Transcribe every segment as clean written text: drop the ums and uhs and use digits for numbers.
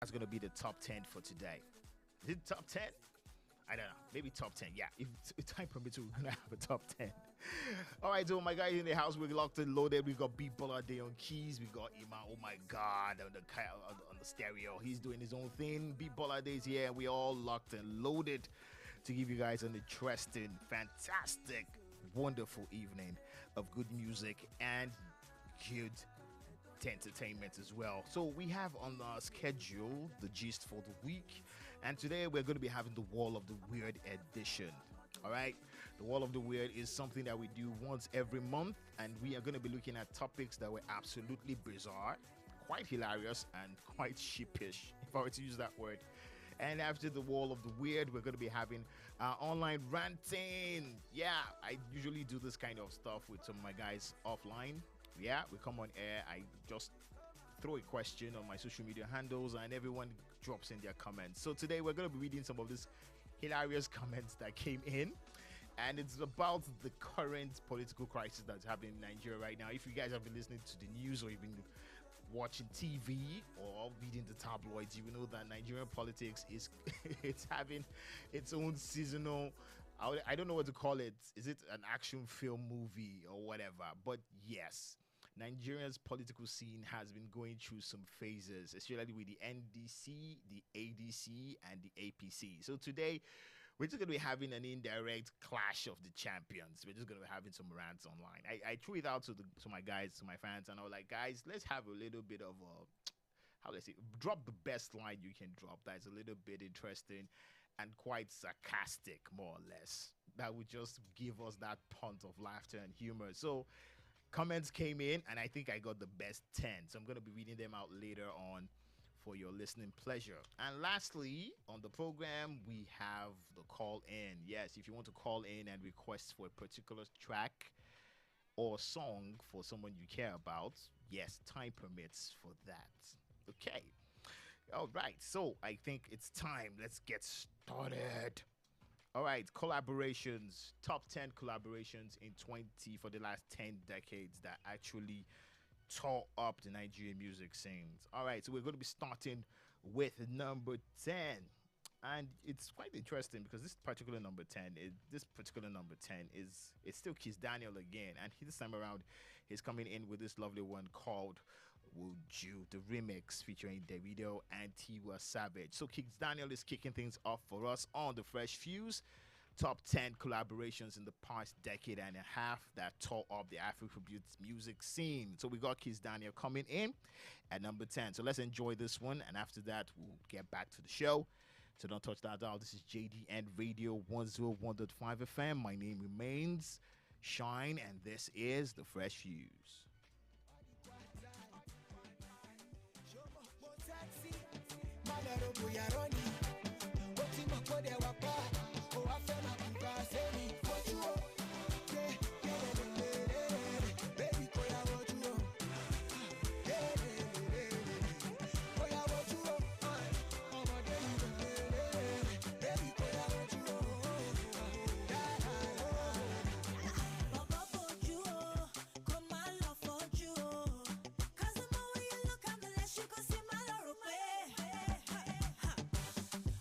That's going to be the top 10 for today. Is it top 10? I don't know. Maybe top 10. Yeah, if time permits, we're going to have a top 10. All right, so my guys in the house, we're locked and loaded. We got BOLADE on keys. We got Ima, oh my God, on the stereo. He's doing his own thing. BOLADE is here, and we're all locked and loaded to give you guys an interesting, fantastic, wonderful evening of good music and good entertainment as well. So we have on our schedule the gist for the week, and today we're going to be having the Wall of the Weird edition. All right, the Wall of the Weird is something that we do once every month, and we are going to be looking at topics that were absolutely bizarre, quite hilarious, and quite sheepish, if I were to use that word. And after the Wall of the Weird, we're going to be having online ranting. Yeah, I usually do this kind of stuff with some of my guys offline. Yeah, we come on air. I just throw a question on my social media handles and everyone drops in their comments. So today we're going to be reading some of these hilarious comments that came in. And it's about the current political crisis that's happening in Nigeria right now. If you guys have been listening to the news or you've been watching TV or reading the tabloids, you will know that Nigerian politics is it's having its own seasonal, I don't know what to call it. Is it an action film movie or whatever? But yes, Nigeria's political scene has been going through some phases, especially with the NDC, the ADC, and the APC. So today, we're just going to be having an indirect clash of the champions. We're just going to be having some rants online. I threw it out to my guys, to my fans, and I was like, guys, let's have a little bit of a, how do I say, drop the best line you can drop that is a little bit interesting and quite sarcastic, more or less. That would just give us that punt of laughter and humor. So comments came in, and I think I got the best 10. So I'm going to be reading them out later on for your listening pleasure. And lastly, on the program, we have the call in. Yes, if you want to call in and request for a particular track or song for someone you care about, yes, time permits for that. Okay. All right. So I think it's time. Let's get started. All right, collaborations, top 10 collaborations in for the last 10 decades that actually tore up the Nigerian music scenes. All right, so we're going to be starting with number 10. And it's quite interesting because this particular number 10 is it's still Kiss Daniel again. And this time around, he's coming in with this lovely one called Would You, the remix featuring Davido and Tiwa Savage. So Kiss Daniel is kicking things off for us on the Fresh Fuse. Top 10 collaborations in the past decade and a half that tore up the Afrobeat music scene. So we got Kiss Daniel coming in at number 10. So let's enjoy this one, and after that, we'll get back to the show. So don't touch that dial. This is JDN Radio 101.5 FM. My name remains Shine, and this is the Fresh Fuse.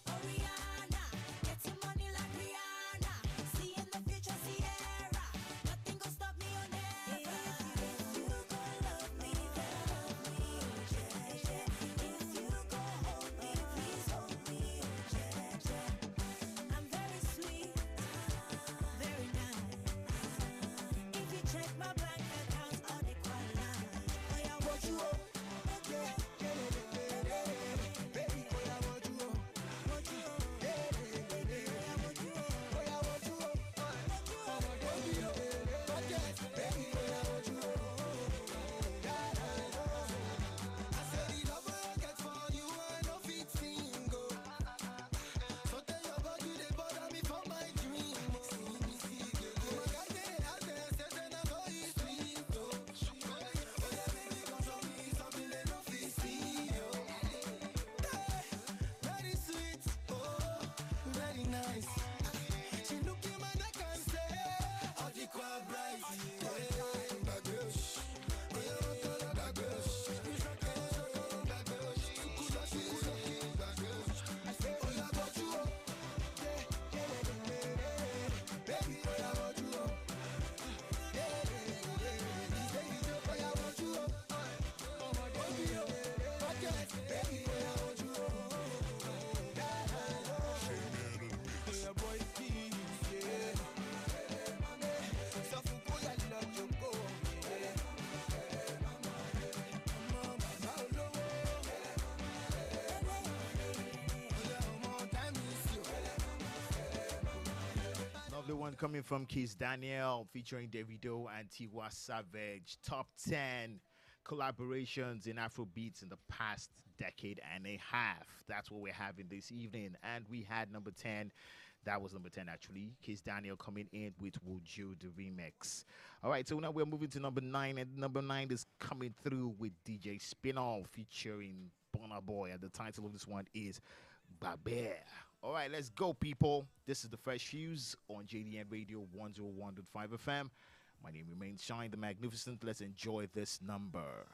Oriana, get some money like Rihanna. See in the lovely one coming from Kiss Daniel featuring Davido and Tiwa Savage. Top 10 collaborations in Afrobeats in the past decade and a half. That's what we're having this evening. And we had number 10. That was number 10, actually. Kiss Daniel coming in with Would You, the remix. All right, so now we're moving to number 9. And number 9 is coming through with DJ Spinall featuring Burna Boy. And the title of this one is Babe. All right, let's go, people. This is the Fresh Fuse on JDN Radio 101.5 FM. My name remains Shine the Magnificent. Let's enjoy this number.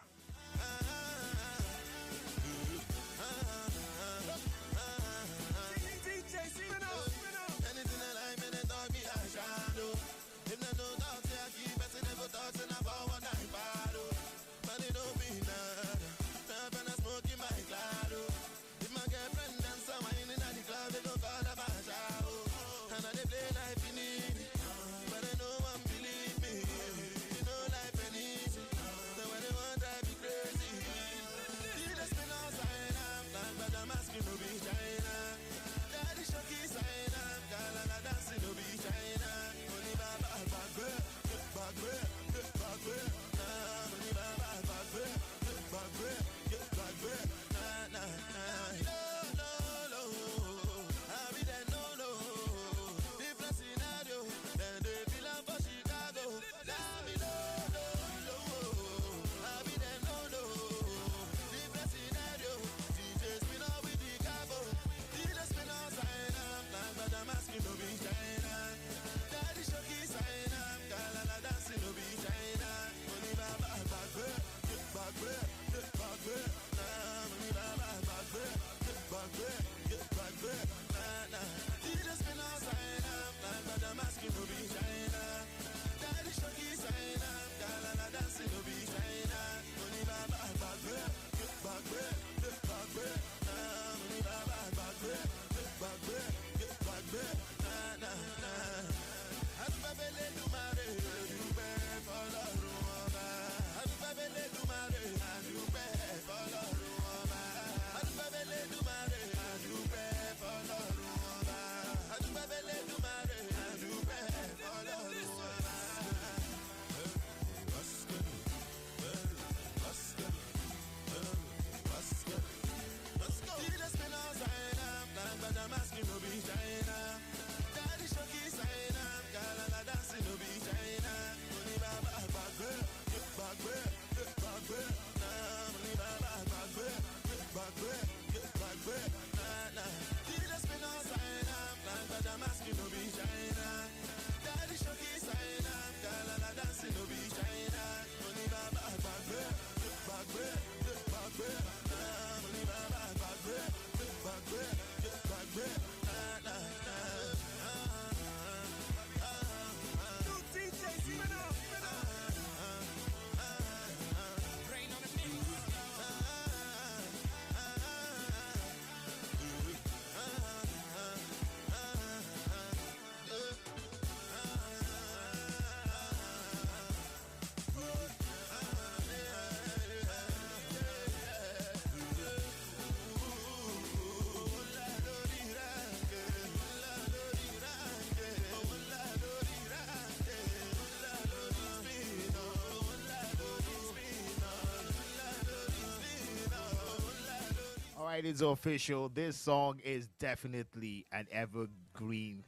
All right, it's official. This song is definitely an evergreen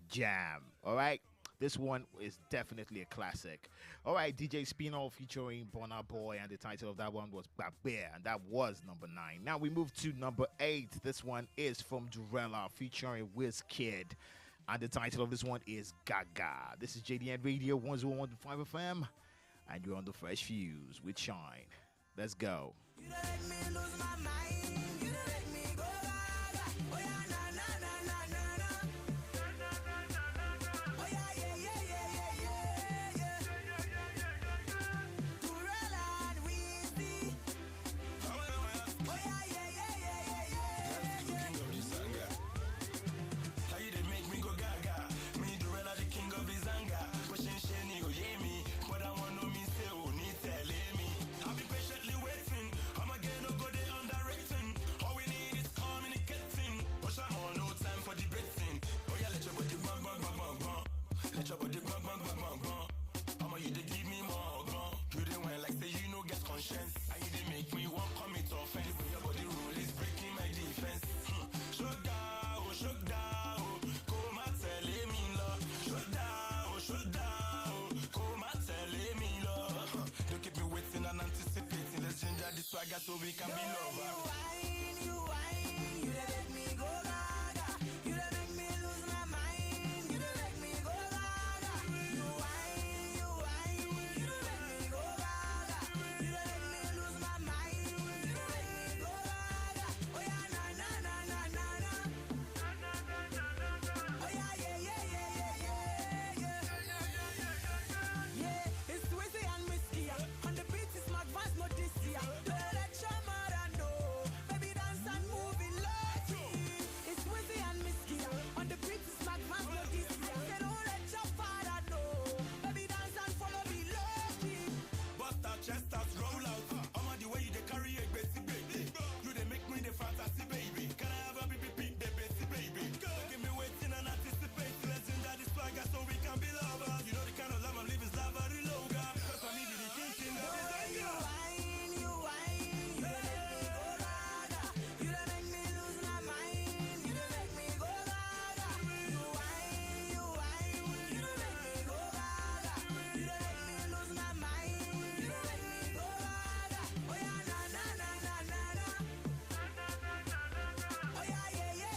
jam. All right, this one is definitely a classic. All right, DJ Spinall featuring Burna Boy, and the title of that one was Babe, and that was number 9. Now we move to number 8. This one is from Durella featuring Wizkid, and the title of this one is Gaga. This is JDN Radio 101.5 FM, and you're on the Fresh Fuse with Shine. Let's go. You don't let me lose my mind. You don't let me go gaga. Oh yeah, na na na na na na. Oh yeah, yeah yeah yeah yeah yeah yeah. Durella and Weezy. Oh yeah yeah yeah yeah yeah yeah. How you did make me go gaga? Me Durella the king of his anger. Question Shani, oh yeah me. But I want to me say, oh, need tell me. I'll be patiently waiting. I'm again, no go there underrating. swagger so we can be lovers. You whine, you dey make me go gaga. You dey make me lose my mind. You dey make me go gaga. You whine, you dey make me go gaga. You dey make me lose my mind. You dey make me go gaga. Oh yeah, na na na na na na. Oh yeah, yeah. It's Swizzy and Whiskey. On the beat is my advance, no this year. Let your mother know. Baby dance and move it lucky. It's Swizzy and Whiskey. On the beat is my advance, no this year. Say don't let your father know. Baby dance and follow me lucky. Bust out, chest out, roll out. I'm on the way you dey carry a basic baby. You dey make me the fantasy baby. Can I have a baby, the basic baby? Give me waiting and anticipate. Let's end that this swagger so we can be lovers. You know the kind of love I'm living is love very longer. Cause I need the king that is anger. You whine, you dey make me go gaga. You dey make me lose my mind. You dey make me go gaga. You whine, you dey make me go gaga. You dey make me lose my mind. You dey make me go gaga. Oh yeah, na na na na na na. Oh yeah, yeah.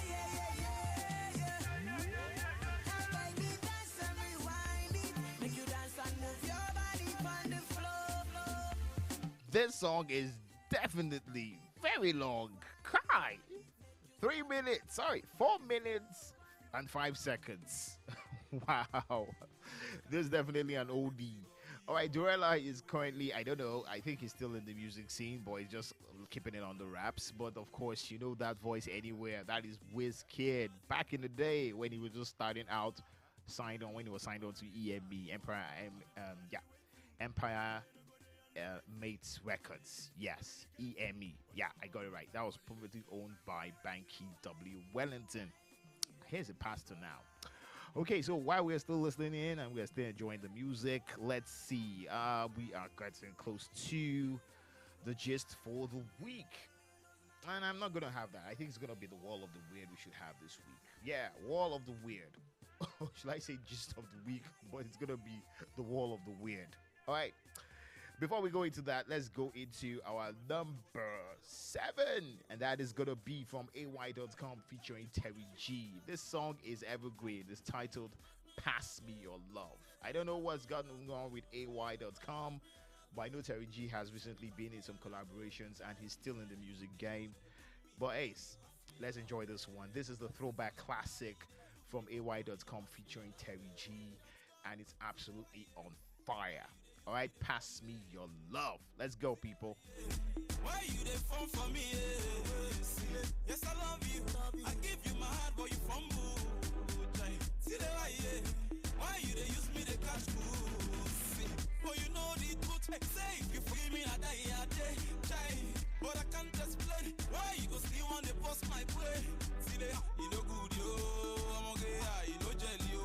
Hey baby, dance and rewind it. Make you dance and move your body on the floor. This song is definitely very long. Kai! 3 minutes, sorry, 4 minutes and 5 seconds. Wow. This is definitely an oldie. All right, Durella is currently, I don't know, I think he's still in the music scene, but he's just keeping it on the raps. But of course, you know that voice anywhere. That is Wizkid. Back in the day when he was just starting out, when he was signed on to EMB, Empire Mates Records. Yes, EME. Yeah, I got it right. That was probably owned by Banky W. Wellington. Here's a pastor now. Okay, so while we're still listening in and we're still enjoying the music, let's see. We are getting close to the gist for the week. And I'm not going to have that. I think it's going to be the Wall of the Weird we should have this week. Yeah, Wall of the Weird. Should I say gist of the week? But it's going to be the Wall of the Weird. All right. Before we go into that, let's go into our number 7. And that is going to be from AY.com featuring Terry G. This song is evergreen. It's titled Pass Me Your Love. I don't know what's going on with AY.com, but I know Terry G has recently been in some collaborations and he's still in the music game. But Ace, let's enjoy this one. This is the throwback classic from AY.com featuring Terry G. And it's absolutely on fire. All right, Pass Me Your Love. Let's go, people. Why you dey phone for me? Yes, I love you. I give you my heart, but you fumble. See the why you dey use me to catch cool? But you know the truth. Say if you free me, I die. But I can't explain why you go still want to post my play. See the you know good yo, I'm okay, you know jelly yo.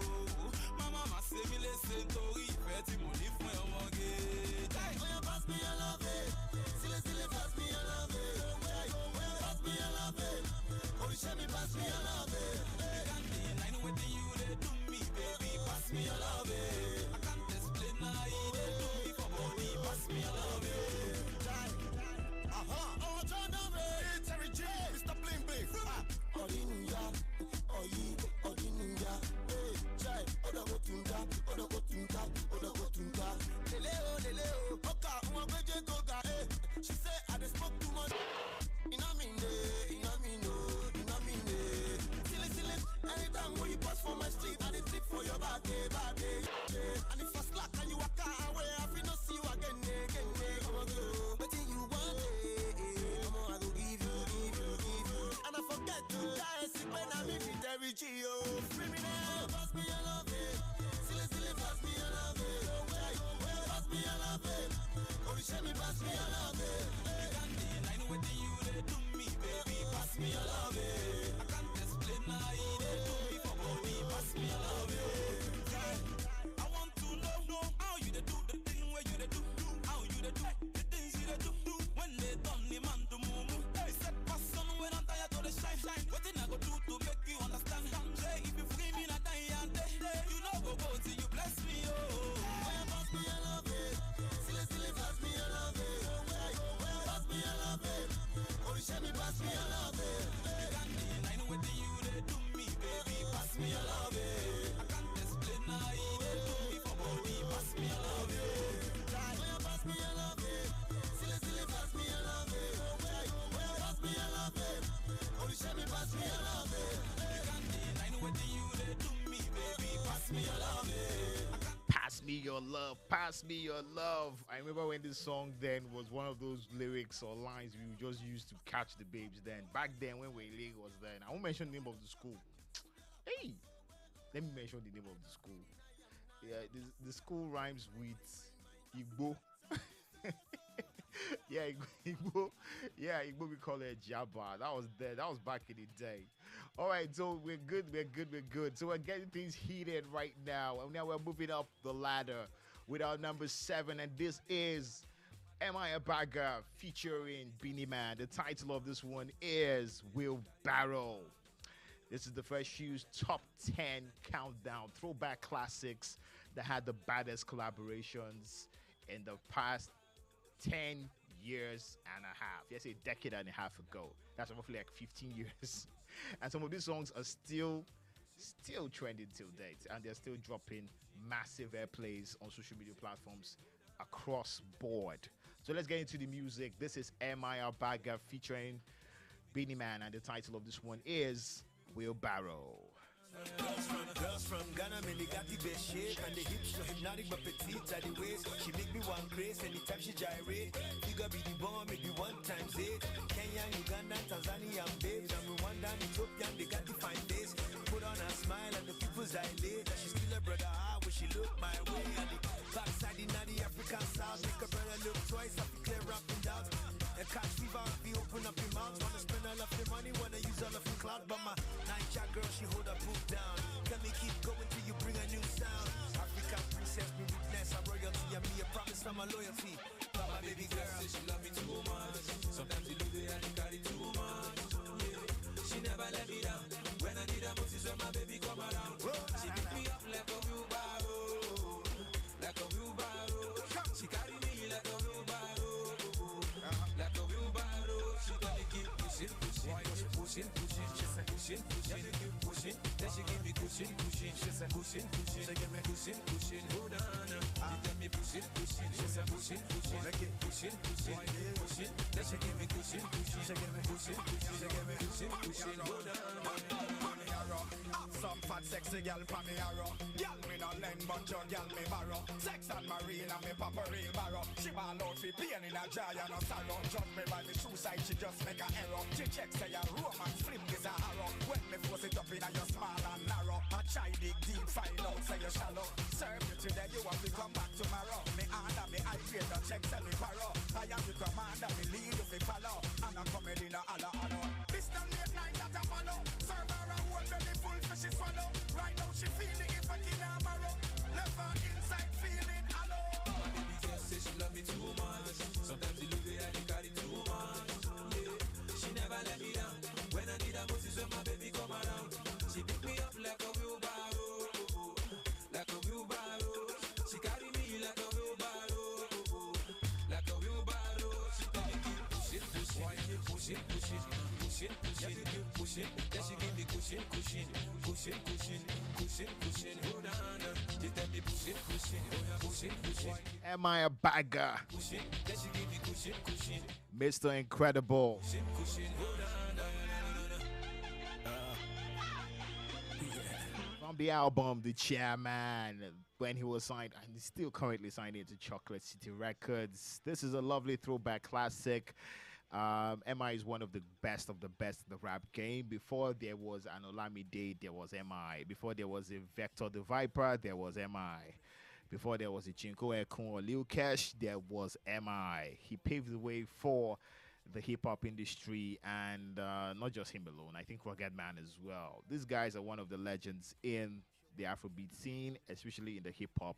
My mama say me listen to it, petty money for your mortgage. Pass me your love, silly, pass me your love, pass me your love, oh show me pass me your love, you can't deny what you they do me, baby, pass me your love, I can't explain how you they do me for body, pass me your love, oh John Doe, Terry G, Mr. Bling Bling, Odinuya, Odinuya, Chai, Odagotunga, Leleo, Oka, Umabeje Goga, she say I just spoke too much. Silly, anytime when you pass for my street, I did tip for your body. And if I slack and you walk away, I feel no see you again. But you want I go give you. And I forget to die, sick when I meet with Terry G. Free me now, pass me your love, silly, pass me your love, pass me your love, oh show me pass me your love, you can't deny what you they do me, baby, pass me your love, I can't explain how you they do me for body, pass me your love, I want to know how you they do the thing where you they do, how you they do the things you they do when they done the man to move. They said pass on when I'm tired to the shine. What thing I go do to make you understand? Say if you free me, not die and day. You know go till you bless me, oh. Pass me your love, silly, pass me your love, pass me your love, me your love, pass me your love. I remember when this song then was one of those lyrics or lines we just used to catch the babes then. Back then when Wele was then. I won't mention the name of the school. Hey, let me mention the name of the school. Yeah, the school rhymes with Igbo. Yeah, Igbo. Yeah, Igbo we call it Jabba. That was there. That was back in the day. All right, so we're good. So we're getting things heated right now. And now we're moving up the ladder with our number 7. And this is Am I a Bagger featuring Beanie Man. The title of this one is Wheelbarrow. This is the Fresh Shoes Top 10 Countdown. Throwback classics that had the baddest collaborations in the past 10 years and a half. Yes, a decade and a half ago. That's roughly like 15 years. And some of these songs are still trending till date, and they're still dropping massive airplays on social media platforms across board. So let's get into the music. This is Am I a Bagger featuring Beanie Man, and the title of this one is Wheelbarrow. Girls from Ghana, man, they got the best shape. And the hips so hypnotic, but petite at the waist. She make me one craze anytime she gyrate. Figure be the bomb, maybe 1 times 8. Kenya, Uganda, Tanzania, and babes. And Rwanda, and Ethiopia, they got the fine face. Put on a smile and the people's dilate. She's still a brother, when she look my way. And the backside in the African South. Make a brother look twice, I feel clear up and down. A catch fever, be open up your mouth. Wanna spend all of your money, wanna use all of your clout. But my night girl, she hold her book down. Let me keep going till you bring a new sound. African princess, me witness, a royalty. And me a promise, I'm a loyalty. But my baby girl, she love me too much. Sometimes she leave it and she carry too much. Yeah. She never let me down. When I need her most is when my baby come around. She pick me up like a wheelbarrow. Like a wheelbarrow. She carry me like a wheelbarrow. Like a wheelbarrow, she got me keep pushing. She said pushing. Then she give me pushing. She said pushing. She give me pushing. Hold on, she tell me pushing. She said pushing. Make it pushing. Then she give me pushing. She give me pushing. She give me pushing. Hold on. Some fat sexy gal pa me arrow. Gal me no lend but your gal me borrow. Sex and marine and me papa real barrow. She ball out fi pain in a jar and no sorrow. Judge me by me shoe side, she just make a error. She check say a romance flip is a arrow. When me force it up in a your small and narrow. I try dig deep, find out say you shallow. Serve you today, you have to come back tomorrow. Me under me high grade, no check sell me paro. I am the commander, me lead you fi follow. And I'm coming in a alla. Mr. Late Night that I follow. Serve her a whole belly full fish she swallow. Right now she feeling it fucking her marrow. Left her inside feeling hollow. My baby girl say she love me too much. Sometimes she leave it and she carry too much. Yeah. She never let me down. When I need her most is when my baby come around. She pick me up like a wheelbarrow. Like a wheelbarrow. She carry me like a wheelbarrow. Like a wheelbarrow. She tell me keep pushing. Then she give me cushion. Hold on, she tell me pushing. Am I a Bagger? Then she give me cushion. Mr. Incredible. Hold on. From the album The Chairman, when he was signed, and he's still currently signed into Chocolate City Records. This is a lovely throwback classic. MI is one of the best in the rap game. Before there was an Olamide, there was MI. Before there was a Vector the Viper, there was MI. Before there was a Chinko Ekun or Lil Kesh, there was MI. He paved the way for the hip-hop industry, and not just him alone. I think Rugged Man as well. These guys are one of the legends in the Afrobeat scene, especially in the hip-hop,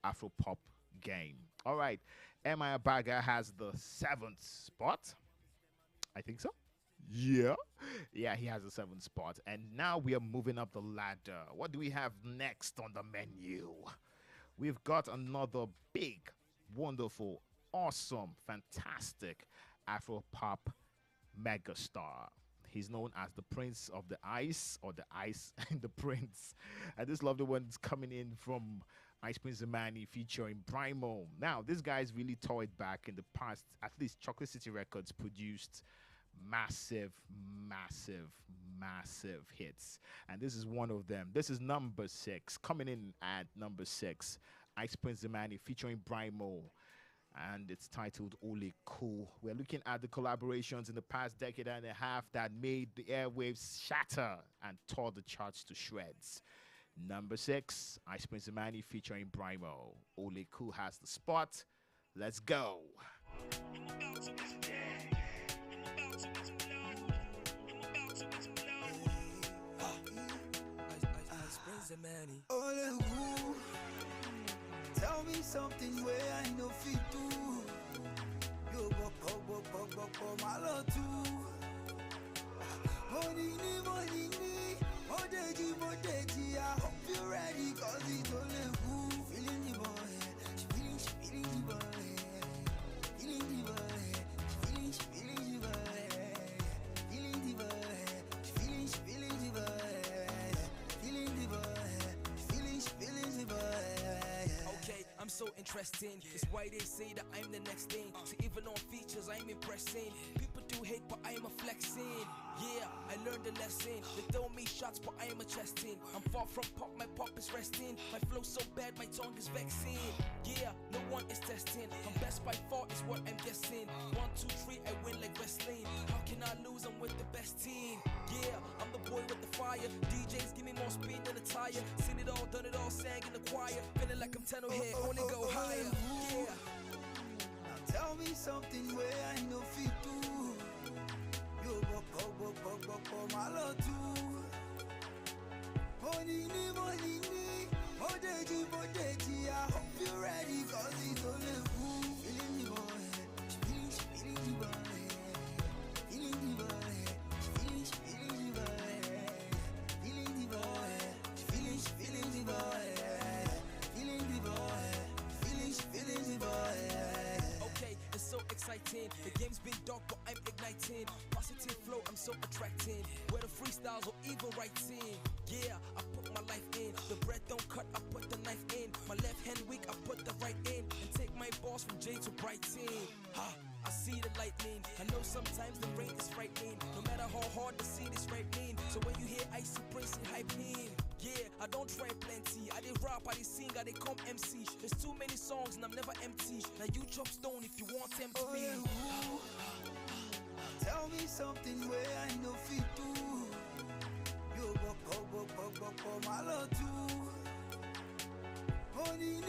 Afro-pop game. All right, M.I. Bagger has the 7th spot. I think so. Yeah, he has the 7th spot. And now we are moving up the ladder. What do we have next on the menu? We've got another big, wonderful, awesome, fantastic Afro-pop megastar. He's known as the Prince of the Ice, or the Ice and the Prince. And this lovely one's coming in from Ice Prince Imani featuring Brimo. Now, this guy's really toyed back in the past. At least Chocolate City Records produced massive hits. And this is one of them. This is number 6. Coming in at number 6. Ice Prince Zamani featuring Brimo, and it's titled Ole Cool. We're looking at the collaborations in the past decade and a half that made the airwaves shatter and tore the charts to shreds. Number 6, Ice Prince Zamani featuring Brimo. Ole Cool has the spot. Let's go. Ole who? Tell me something where I know fit do. You walk, my love too. Money, modeji, I hope you're ready, cause it's Ole who. Feeling the boy, she feeling the boy. Feeling the boy, she feeling the boy. Feeling the boy, she feeling the boy. I'm so interesting. It's why they say that I'm the next thing. So even on features, I'm impressing. People do hate, but I'm a flexing. Yeah, I learned a lesson. They throw me shots, but I'm a chesting. I'm far from pop, my pop is resting. My flow so bad, my tongue is vexing. Yeah, no one is testing. I'm best by far is what I'm guessing. 1, 2, 3, I win like wrestling. How can I lose? I'm with the best team. Yeah, I'm the boy with the fire. DJs give me more speed than a tire. Seen it all, done it all, sang in the choir. Feeling like I'm 10 here, only go higher. Yeah. Now tell me something where I know fit do. You walk, my love too. Money, modeji, I hope you're ready, cause it's Ole who. Feeling the boy, she feeling the boy. Feeling the boy, she feeling the boy. Feeling the boy, she feeling the boy. Feeling the boy, she feeling the boy. Okay, it's so exciting. The game's been dark, but I'm igniting. Positive flow, I'm so attracting. Whether freestyles or even writing. Yeah, I put my life in. The bread don't cut, I put the knife in. My left hand weak, I put the right in. And take my boss from J to Brighton. Ha, I see the lightning. I know sometimes the rain is frightening. No matter how hard the seed is ripening. So when you hear Icy Prince and hype in. Yeah, I don't try plenty. I did rap, I did sing, I did come MC. There's too many songs and I'm never empty. Now you chop stone if you want tempt me. Tell me something where I know fit do. You walk, my love too. Money,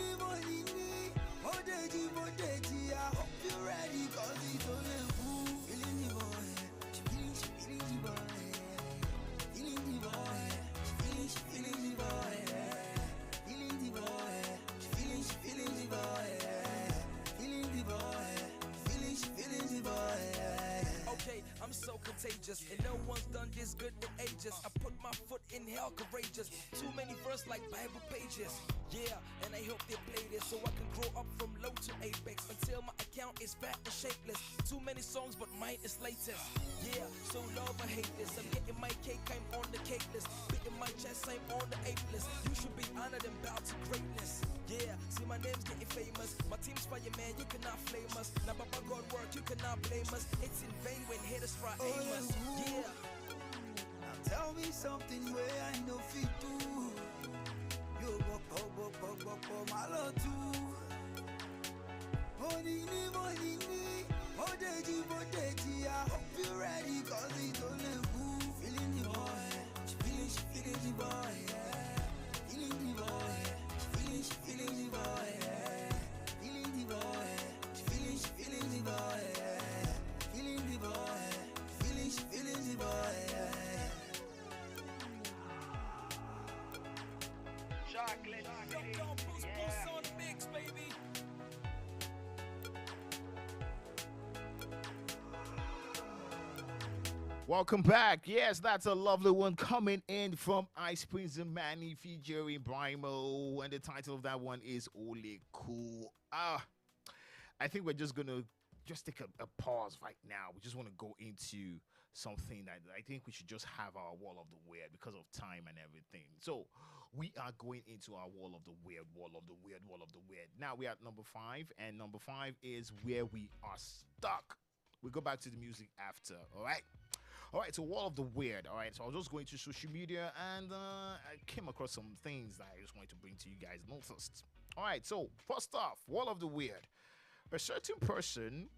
modeji, I hope you're ready, cause it's Ole who. Feeling the boy, she feeling the boy. Feeling the boy, she feeling the boy. Feeling the boy, she feeling the boy. Feeling the boy, she feeling the boy. Okay, I'm so contagious, and no one's done this good in ages. I put my foot in hell courageous. Too many verse like Bible pages. Yeah, and I hope they play this so I can grow up from low to apex until my account is fat and shapeless. Too many songs, but mine is latest. Yeah, so love or hate this. I'm getting my cake, I'm on the cake list. Beating my chest, I'm on the ape list. You should be honored and bow to greatness. Yeah, see my name's getting famous. My team's fire, man, you cannot flame us. Now Baba God work, you cannot blame us. It's in vain when haters try aim us. Yeah. Now tell me something where I know fit do. You walk, my love too. Money, modeji, I hope you're ready, cause it's Ole who. Feeling the boy, she feeling the boy. Feeling the boy, she feeling the boy. Feeling the boy, she feeling the boy. Feeling the boy, she feeling the boy. Chocolate. Don't boost on the mix, baby. Welcome back. Yes, that's a lovely one coming in from Ice Prince and Manny featuring Brimo, and the title of that one is Ole Cool. I think we're just gonna take a pause right now. We just want to go into something that I think we should just have our wall of the weird because of time and everything. So we are going into our wall of the weird, wall of the weird, wall of the weird. Now we're at number 5, and number 5 is where we are stuck. We'll go back to the music after, all right? All right, so wall of the weird, all right? So I was just going to social media, and I came across some things that I just wanted to bring to you guys. Noticed. All right, so first off, wall of the weird. A certain person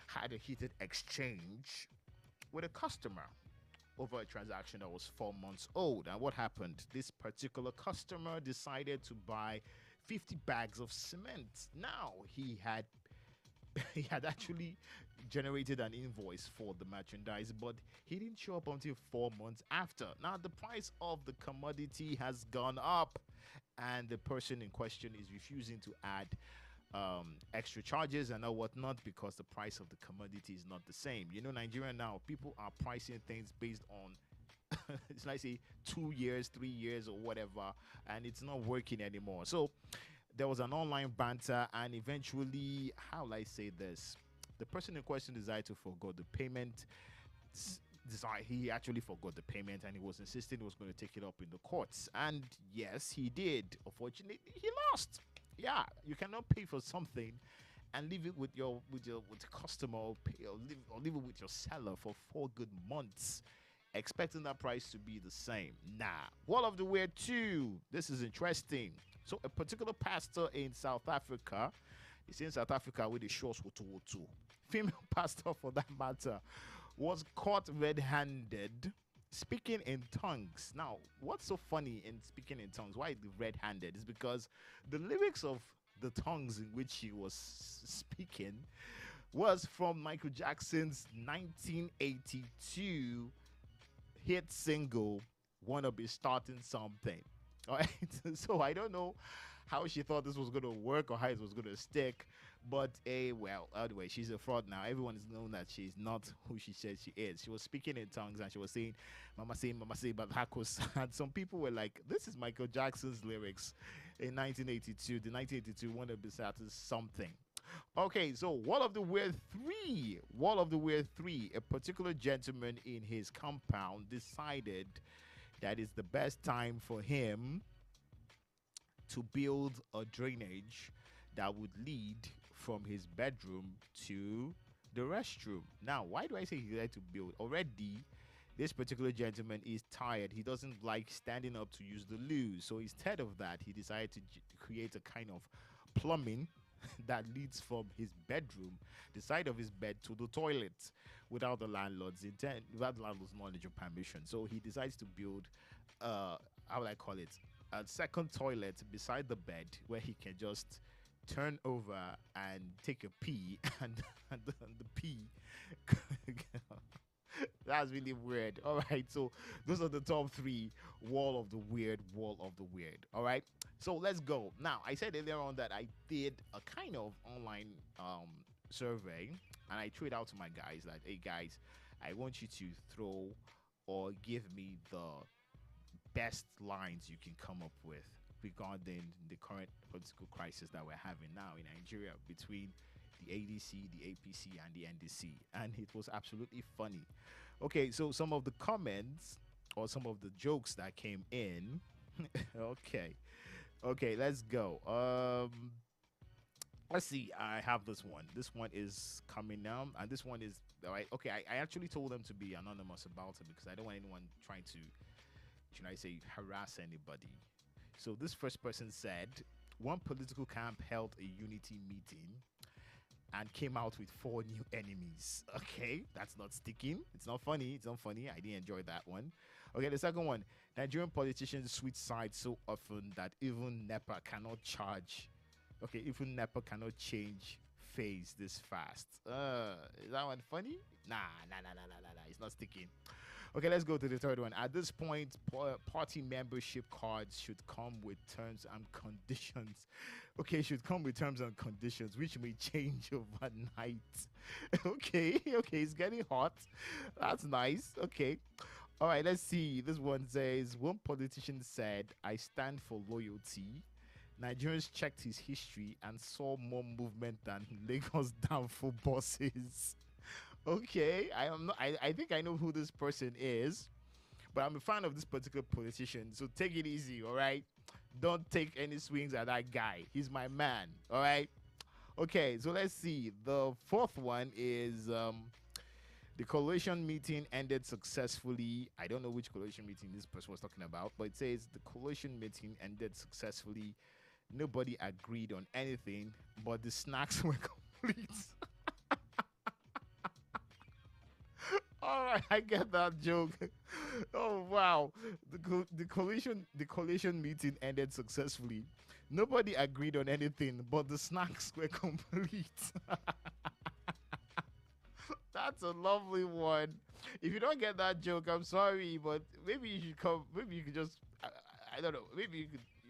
had a heated exchange with a customer over a transaction that was 4 months old. And what happened? This particular customer decided to buy 50 bags of cement. Now he had he had actually generated an invoice for the merchandise, but he didn't show up until 4 months after. Now the price of the commodity has gone up, and the person in question is refusing to add extra charges and whatnot because the price of the commodity is not the same. You know, Nigeria now, people are pricing things based on it's like say 2 years, 3 years, or whatever, and it's not working anymore. So there was an online banter, and eventually, how will I say this? The person in question decided to forgo the payment. He actually forgot the payment, and he was insisting he was going to take it up in the courts. And yes, he did. Unfortunately, he lost. Yeah, you cannot pay for something and leave it with the customer, or leave it with your seller for 4 good months, expecting that price to be the same. Nah. Wall of the weird too. This is interesting. So a particular pastor in South Africa, he's in South Africa with the shorts woto, female pastor for that matter, was caught red-handed speaking in tongues. Now, what's so funny in speaking in tongues? Why the red-handed? Is because the lyrics of the tongues in which he was speaking was from Michael Jackson's 1982 hit single, "Wanna Be Starting Something." All right, so I don't know how she thought this was going to work or how it was going to stick, but well, anyway, she's a fraud now. Everyone is known that she's not who she says she is. She was speaking in tongues and she was saying mama say, but hakos. And some people were like, this is Michael Jackson's lyrics in 1982. The 1982 "Wanna Be Starting Something." Okay, so Wall of the Weird 3. Wall of the Weird 3. A particular gentleman in his compound decided that it's the best time for him to build a drainage that would lead from his bedroom to the restroom. Now, why do I say he had to build? Already, this particular gentleman is tired. He doesn't like standing up to use the loo. So instead of that, he decided to create a kind of plumbing that leads from his bedroom, the side of his bed, to the toilet without the landlord's intent, without the landlord's knowledge or permission. So he decides to build, how would I call it, a second toilet beside the bed where he can just turn over and take a pee, and the pee. That's really weird. All right, so those are the top 3 wall of the weird. All right, so let's go. Now, I said earlier on that I did a kind of online survey, and I threw it out to my guys that, hey guys, I want you to throw or give me the best lines you can come up with regarding the current political crisis that we're having now in Nigeria between the ADC, the APC, and the NDC. And it was absolutely funny. Okay, so some of the comments or some of the jokes that came in. Okay, let's go. Let's see. I have this one. This one is coming now, and this one is all right. Okay, I actually told them to be anonymous about it because I don't want anyone trying to, should I say, harass anybody. So this first person said, one political camp held a unity meeting and came out with 4 new enemies. Okay, that's not sticking. It's not funny. I didn't enjoy that one. Okay, the second one, Nigerian politicians switch sides so often that even NEPA cannot charge. Okay, even NEPA cannot change phase this fast. Is that one funny? Nah. It's not sticking. Okay, let's go to the third one. At this point, party membership cards should come with terms and conditions. Okay, should come with terms and conditions, which may change overnight. Okay, it's getting hot. That's nice. Okay. All right, let's see. This one says, one politician said, I stand for loyalty. Nigerians checked his history and saw more movement than Lagos downfall bosses. Okay, I think I know who this person is, but I'm a fan of this particular politician. So take it easy, all right? Don't take any swings at that guy. He's my man, all right? Okay, so let's see. The fourth one is the coalition meeting ended successfully. I don't know which coalition meeting this person was talking about, but it says the coalition meeting ended successfully. Nobody agreed on anything, but the snacks were complete. All right, I get that joke. Oh wow, the coalition meeting ended successfully. Nobody agreed on anything, but the snacks were complete. That's a lovely one. If you don't get that joke, I'm sorry, but maybe you should come. Maybe you could just, I don't know. Maybe you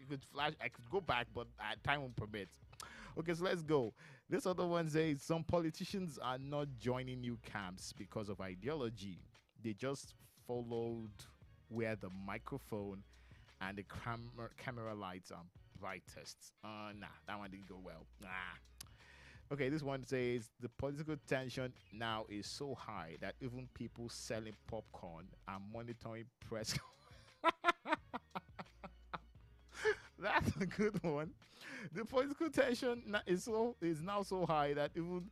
could flash. I could go back, but time won't permit. Okay, so let's go. This other one says some politicians are not joining new camps because of ideology. They just followed where the microphone and the camera lights are brightest. Nah, that one didn't go well. Nah. Okay, this one says the political tension now is so high that even people selling popcorn are monitoring press. That's a good one. The political tension is now so high that even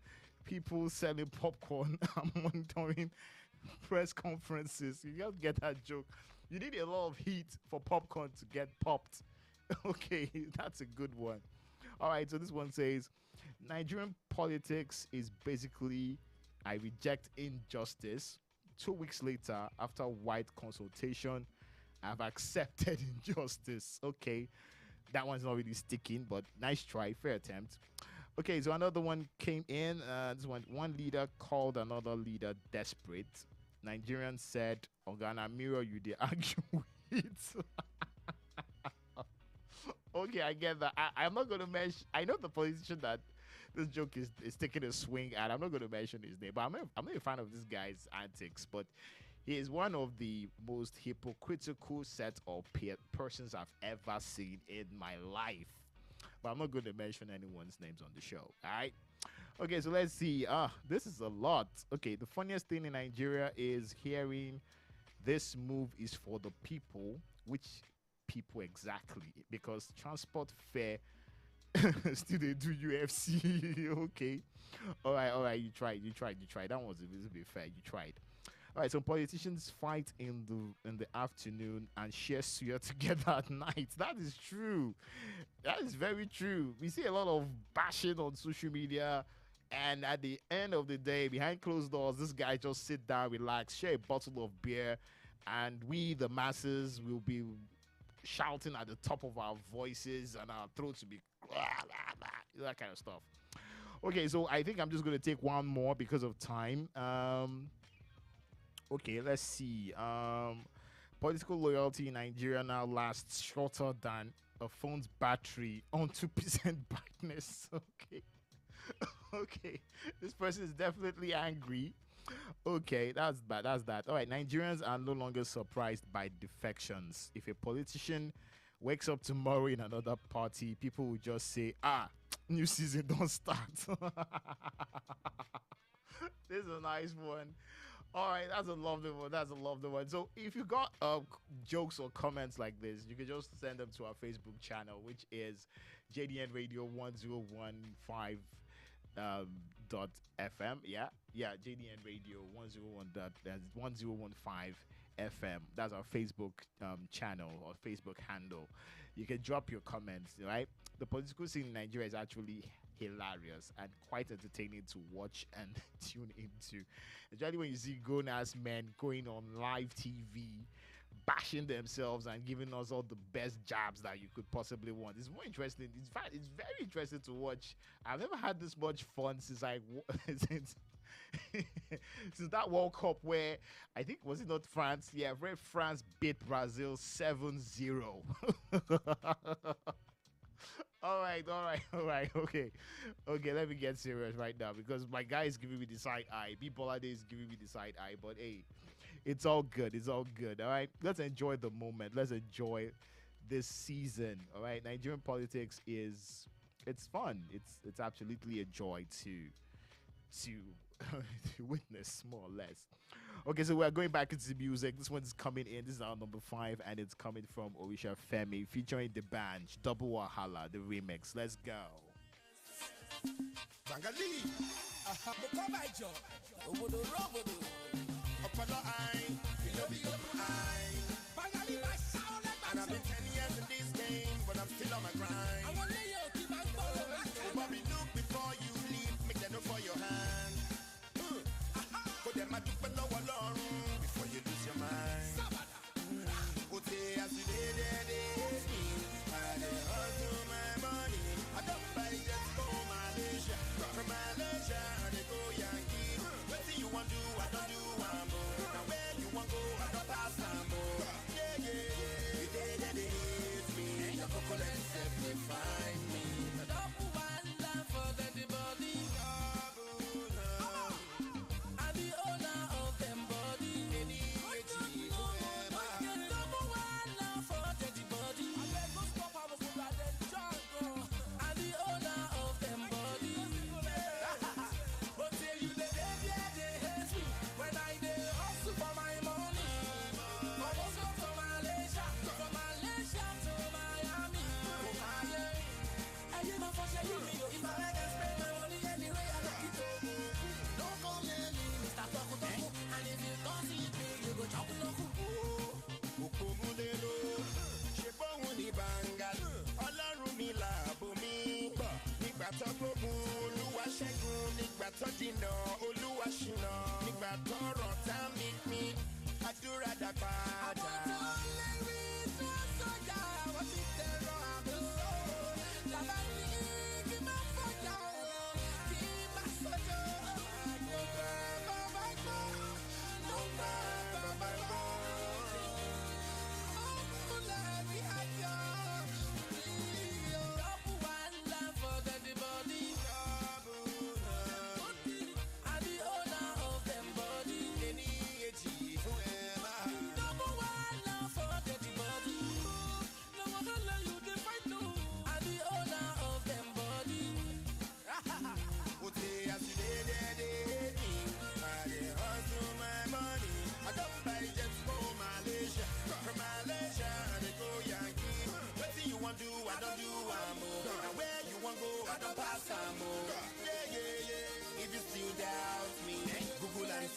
people selling popcorn are monitoring press conferences. You just get that joke. You need a lot of heat for popcorn to get popped. Okay, that's a good one. All right, so this one says Nigerian politics is basically I reject injustice. 2 weeks later, after wide consultation, I've accepted injustice. Okay, that one's not really sticking, but nice try, fair attempt. Okay, so another one came in. This one leader called another leader desperate. Nigerian said, "Organa mirror you they argue with." Okay, I get that. I'm not going to mention. I know the politician that this joke is taking a swing at. I'm not going to mention his name, but I'm not a fan of this guy's antics. But he is one of the most hypocritical set of persons I've ever seen in my life. But I'm not going to mention anyone's names on the show. All right. Okay, so let's see. This is a lot. Okay, the funniest thing in Nigeria is hearing this move is for the people, which people exactly, because transport fare still they do UFC. Okay, all right, you tried. That was a little bit fair. You tried. All right, so politicians fight in the afternoon and share suya together at night. That is true. That is very true. We see a lot of bashing on social media, and at the end of the day, behind closed doors, this guy just sit down, relax, share a bottle of beer, and we, the masses, will be shouting at the top of our voices and our throats to be that kind of stuff. Okay, so I think I'm just going to take one more because of time. Okay, let's see. Political loyalty in Nigeria now lasts shorter than a phone's battery on 2% brightness. Okay. Okay, this person is definitely angry. Okay, that's bad. That's that. All right, Nigerians are no longer surprised by defections. If a politician wakes up tomorrow in another party, people will just say, new season don't start. This is a nice one. All right, that's a lovely one. So if you got jokes or comments like this, you can just send them to our Facebook channel, which is JDN Radio 1015 .fm. Yeah, JDN Radio 1015 FM. That's our Facebook channel or Facebook handle. You can drop your comments, right? The political scene in Nigeria is actually hilarious and quite entertaining to watch and tune into. Especially when you see grown-ass men going on live TV, bashing themselves and giving us all the best jabs that you could possibly want. It's more interesting. In fact, it's very interesting to watch. I've never had this much fun since since that World Cup where I think, was it not France? Yeah, where France beat Brazil 7-0. All right. Okay, let me get serious right now because my guy is giving me the side eye. BOLADE is giving me the side eye, but hey, it's all good. All right, let's enjoy the moment. Let's enjoy this season. All right, Nigerian politics it's fun. It's absolutely a joy to witness, more or less. Okay, so we're going back into the music. This one's coming in. This is our number 5, and it's coming from Orisha Femi featuring the band Double Wahala, the remix. Let's go. Bangali, and I've been 10 years in this game, but I'm still on my grind.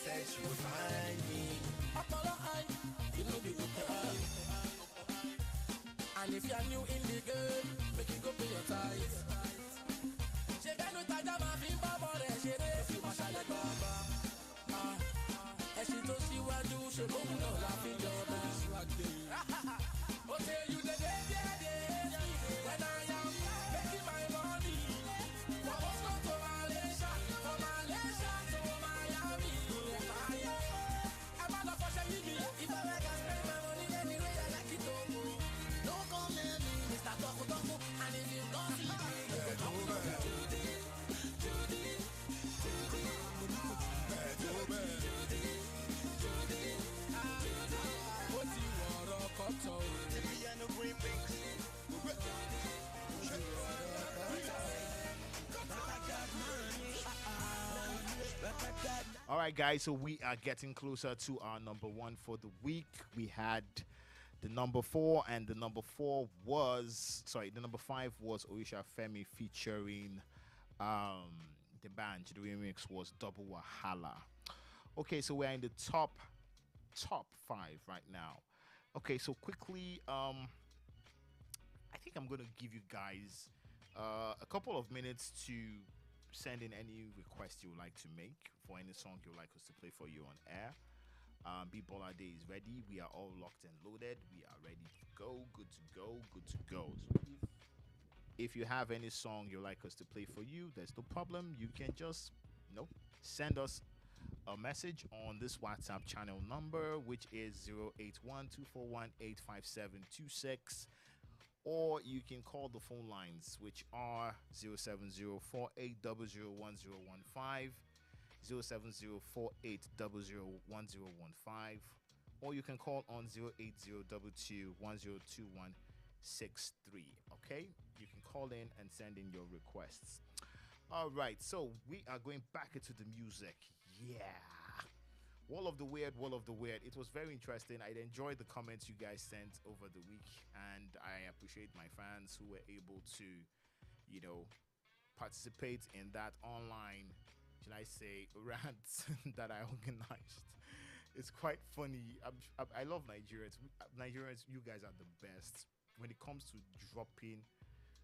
Search, you will find me. Apollo high, you know the good eye. And if you're new in the game, make you go pay your tithes. She got no time, my bimba, but she is you must like Baba. And she told she was do, she won't know laughing your best. Oh, say you the day, when I am making my money. What was not for Malaysia, from Malaysia to Miami. If I like, I spend my money anyway, I like it to go. Don't come near me, Mr. Toko Toko. And if you don't see me, All right, guys, so we are getting closer to our number one for the week. We had the number 4, and the number 5 was Oisha Femi featuring the band. The remix was Double Wahala. Okay, so we're in the top 5 right now. Okay, so quickly, I think I'm gonna give you guys a couple of minutes to send in any request you would like to make for any song you'd like us to play for you on air. BOLADE is ready. We are all locked and loaded. We are ready to go. Good to go. Good to go. So if you have any song you'd like us to play for you, there's no problem. You can just send us a message on this WhatsApp channel number, which is 081-241-85726. Or you can call the phone lines, which are 07048001015, 07048001015, or you can call on 08022102163. Okay, you can call in and send in your requests. All right, so we are going back into the music. Yeah. Wall of the Weird. It was very interesting. I enjoyed the comments you guys sent over the week, and I appreciate my fans who were able to, participate in that online, shall I say, rant that I organized. It's quite funny. I love Nigerians. Nigerians, you guys are the best when it comes to dropping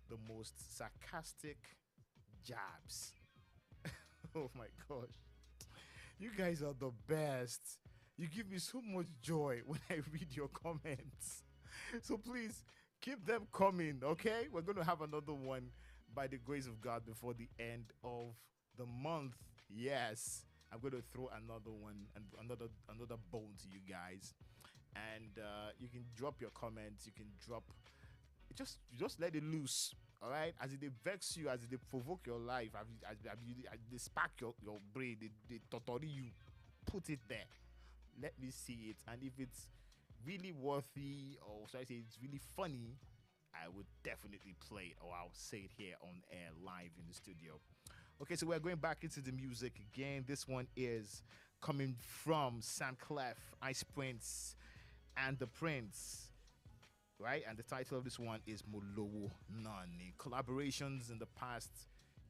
the most sarcastic jabs. Oh my gosh. You guys are the best. You give me so much joy when I read your comments. So please keep them coming, okay? We're going to have another one by the grace of God before the end of the month. Yes, I'm going to throw another one and another bone to you guys. And you can drop your comments. You can drop, just let it loose. All right, as they vex you, as they provoke your life, as they spark your brain, they totori you, put it there. Let me see it, and if it's really worthy, or should I say it's really funny, I would definitely play it, or I'll say it here on air live in the studio. Okay, so we're going back into the music again. This one is coming from Sam Clef, Ice Prince, and the Prince. Right, and the title of this one is Molowo Nani. Collaborations in the past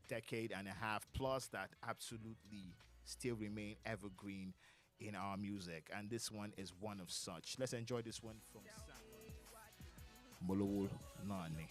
decade and a half plus that absolutely still remain evergreen in our music, and this one is one of such. Let's enjoy this one from Sam. Molowo Nani.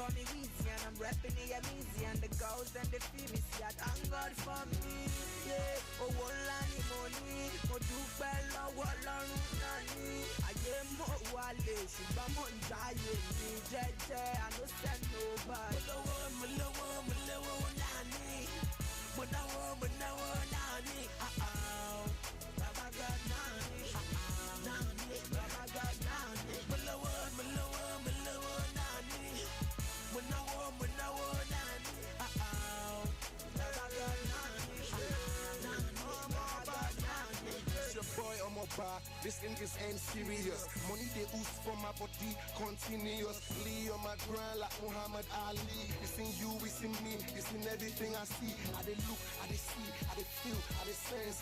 call me Weezy and I'm rapping it, I'm easy. And the girls and the feel me, see I thank God for me. Yeah, oh, ńlá ni mo ní, mo dúpẹ́ lọ́wọ́ Ọlọ́run náà ni. Ayé mọ̀ wálé, ṣùgbọ́n mo ń jáyé mi jẹ́jẹ́, I no send nobody. Mo lówó náà ni, mo náwó náà ni. Baba God náà ni, Baba God náà ni. Mo lówó náà ni, mo náwó náà ni. Baba God náà ni. It's your boy on my bar. This thing is ain't serious. Money they ooze for my body continuously on my grind like Muhammad Ali. It's in you, it's in me, it's in everything I see. I they look, I they see, I they feel, I they sense.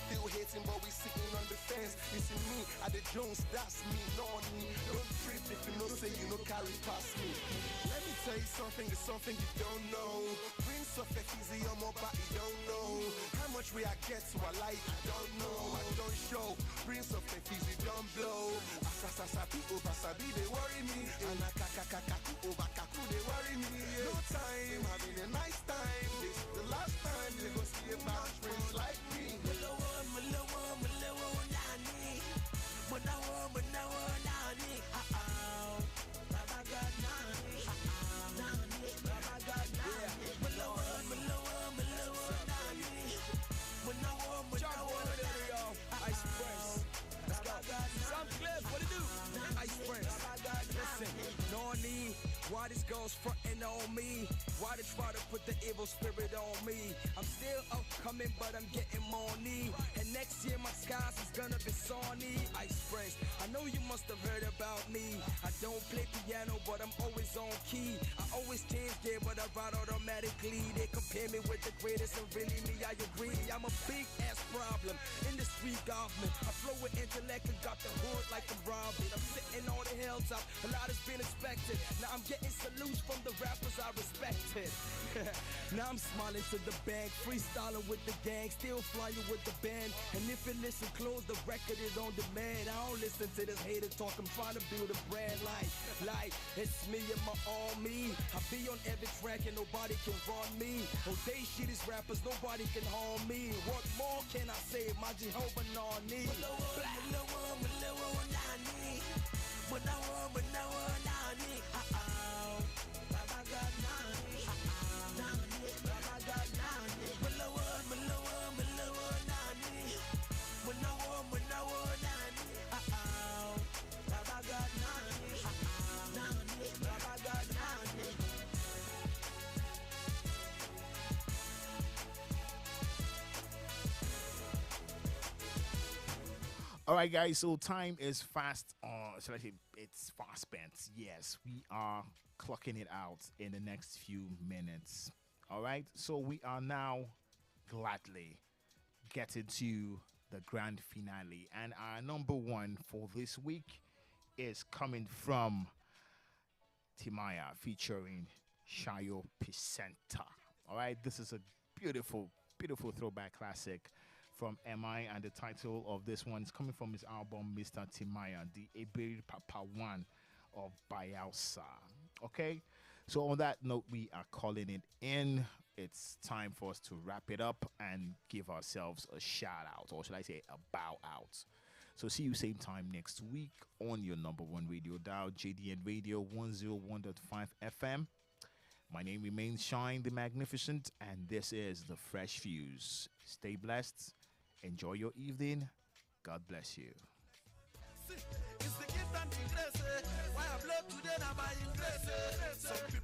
Still hating, but we sitting on the fence. It's in me, I the Jones, that's me, not me. Don't trip if you know say you know carry past me. Let me tell you something, it's something you don't know. Prince of easy on my body, don't know. How much we I get to a light, I don't know. I don't show. Prince of easy, don't blow. Asasasabi, obasabi, they worry me. And akakakaku, obakaku, they worry me. No time, having a nice time. This the last time they go see a bad prince like me. Why these girls frontin' on me? Why they try to put the evil spirit on me? I'm still upcoming, but I'm getting money. And next year my skies is gonna be sunny. Ice Prince, I know you must have heard about me. I don't play piano, but I'm always on key. I always change gear, but I ride automatically. They compare me with the greatest, and really me, I agree. I'm a big ass problem in the street government. I flow with intellect and got the hood like I'm robbing. I'm sitting on the hilltop, a lot has been expected. Now I'm getting salutes from the rappers I respected. Now I'm smiling to the bank, freestyling with the gang, still flying with the band. And if you listen close, the record is on demand. I don't listen to this hater talk, I'm trying to build a brand like it's me and my army. I be on every track and nobody can run me. Oh, they shit is rappers, nobody can harm me. What more can I say? My Jehovah Nani. All right, guys. So time is fast. Should I say it's fast spent? Yes, we are clocking it out in the next few minutes. All right. So we are now gladly getting to the grand finale, and our number one for this week is coming from Timaya featuring Shayo Picenta. All right. This is a beautiful, beautiful throwback classic from MI, and the title of this one is coming from his album Mr. Timaya, the Ebiri Papa One of Bayelsa. Okay, so on that note, we are calling it in. It's time for us to wrap it up and give ourselves a shout out, or should I say a bow out. So see you same time next week on your number one radio dial, JDN Radio 101.5 FM. My name remains Shine the Magnificent, and this is The Fresh Fuse. Stay blessed. Enjoy your evening. God bless you. It's the gift and the grace. Why I blow today now by grace. Some